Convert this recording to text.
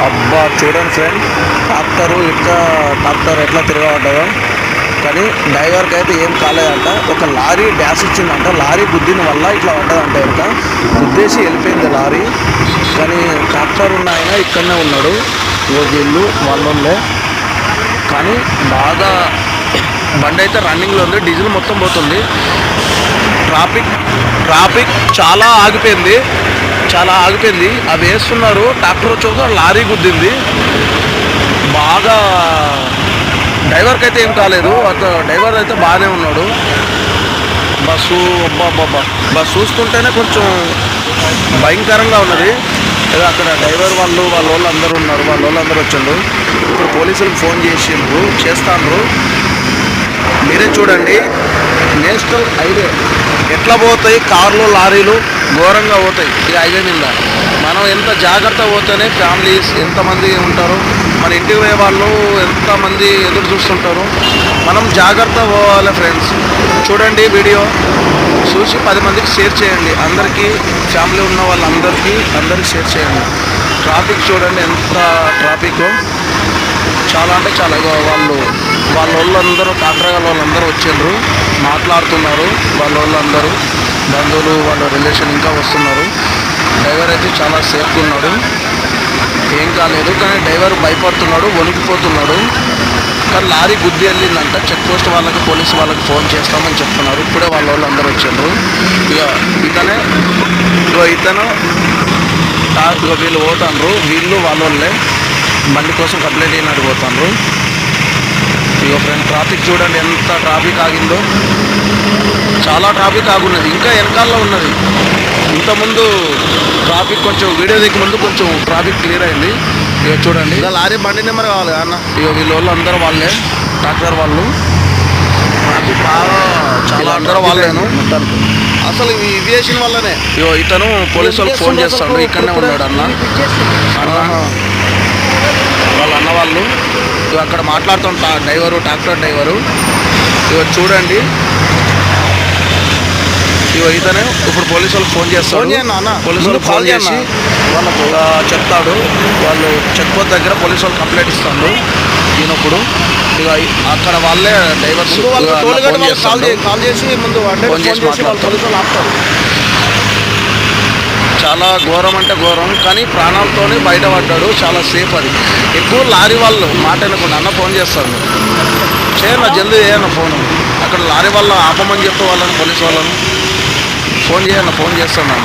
అబ్బా చూడండి friend, tractor ఎట్లా తిరగబడ్డదో. కానీ డ్రైవర్కి అయితే ఏం కాలేదంట. ఒక లారీ డ్యాష్ ఇచ్చిందంట, లారీ గుద్దిన వల్ల ఇట్లా పడ్డదంట. ఇంకా గుద్దేసి వెళ్ళిపోయింది లారీ. కానీ ట్రాక్టర్ ఉన్న ఆయన ఇక్కడనే ఉన్నాడు. వీళ్ళు వాళ్ళే. కానీ బాగా బండి అయితే రన్నింగ్లో ఉంది, డీజిల్ మొత్తం పోతుంది. ట్రాఫిక్ చాలా ఆగిపోయింది. అవి వేస్తున్నారు. ట్రాక్టర్ వచ్చి లారీ గుద్దింది. బాగా డ్రైవర్కి అయితే ఏం కాలేదు, డ్రైవర్ అయితే బాగానే ఉన్నాడు. బస్సు బస్సు చూస్తుంటేనే కొంచెం భయంకరంగా ఉన్నది. అక్కడ డ్రైవర్ వాళ్ళ అందరూ ఉన్నారు, వాళ్ళందరూ వచ్చిండ్రు. ఇప్పుడు పోలీసులకు ఫోన్ చేస్తాండ్రు. మీరే చూడండి, నేషనల్ హైవే ఎట్లా పోతాయి కార్లు లారీలు, ఘోరంగా పోతాయి ఈ హైవే మీద. మనం ఎంత జాగ్రత్త పోతేనే ఫ్యామిలీస్ ఎంతమంది ఉంటారు, మన ఇంటికి పోయే వాళ్ళు ఎంతమంది ఎదురు చూస్తుంటారు. మనం జాగ్రత్త పోవాలి ఫ్రెండ్స్. చూడండి వీడియో చూసి 10 మందికి షేర్ చేయండి. అందరికీ ఫ్యామిలీ ఉన్న వాళ్ళందరికీ షేర్ చేయండి. ట్రాఫిక్ చూడండి ఎంత ట్రాఫిక్, చాలా అంటే చాలా. వాళ్ళందరూ ట్రాక్టర్ వాళ్ళందరూ వచ్చిండ్రు, మాట్లాడుతున్నారు. వాళ్ళందరూ బంధువులు, వాళ్ళ రిలేషన్ ఇంకా వస్తున్నారు. డ్రైవర్ అయితే చాలా సేఫ్గా ఉన్నాడు, ఏం కాలేదు. కానీ డ్రైవర్ భయపడుతున్నాడు, వణికిపోతున్నాడు. కానీ లారీ గుద్ది వెళ్ళిందంట. చెక్ పోస్ట్ వాళ్ళకి, పోలీసు వాళ్ళకి ఫోన్ చేస్తామని చెప్తున్నారు. ఇప్పుడే వాళ్ళందరూ వచ్చిండ్రు. ఇతను వీళ్ళు పోతాండ్రు. వీళ్ళు వాళ్ళే బండి కోసం కంప్లైంట్ అయినట్టు పోతాండ్రు. ఫ్రెండ్ ట్రాఫిక్ చూడండి ఎంత ట్రాఫిక్ ఆగిందో. చాలా ట్రాఫిక్ ఆగున్నది, ఇంకా వెనకాలలో ఉన్నది. ఇంతకుముందు ట్రాఫిక్ కొంచెం వీడియో దిక్కు ముందు కొంచెం ట్రాఫిక్ క్లియర్ అయింది. చూడండి, లారీ బండి నెంబర్ కావాలి అన్న. వీళ్ళు అందరూ వాళ్ళే, ట్రాక్టర్ వాళ్ళు. ట్రాఫిక్ బాగా చాలా అందరూ వాళ్ళేను. అసలు ఇవి వేసిన వల్లనే ఇతను పోలీసు వాళ్ళకి ఫోన్ చేస్తాడు. ఇక్కడనే ఉన్నాడు అన్న వాళ్ళు. అక్కడ మాట్లాడుతుంటా ట్రాక్టర్ డ్రైవరు. చూడండి, ఇతనే ఇప్పుడు పోలీసు వాళ్ళకి ఫోన్ చేస్తాడు. పోలీసు వాళ్ళకి ఫోన్ చేసి వాళ్ళకు చెప్తాడు. వాళ్ళు చెక్ పోస్ట్ దగ్గర పోలీసు వాళ్ళు కంప్లైంట్ ఇస్తాడు. ఈయనప్పుడు అక్కడ వాళ్ళే డ్రైవర్స్ కాల్ చేసి ముందు ఫోన్ చేసి మాట్లాడతారు. చాలా ఘోరం అంటే ఘోరం, కానీ ప్రాణాలతోనే బయటపడ్డాడు. చాలా సేఫ్. అది ఎక్కువ లారీ వాళ్ళు మాట వినకుండా అన్న ఫోన్ చేస్తాడు, చేయన్న జల్దీ చేయన్న ఫోన్. అక్కడ లారీ వాళ్ళు ఆపమని చెప్పి వాళ్ళని, పోలీసు వాళ్ళని ఫోన్ చేస్తాను.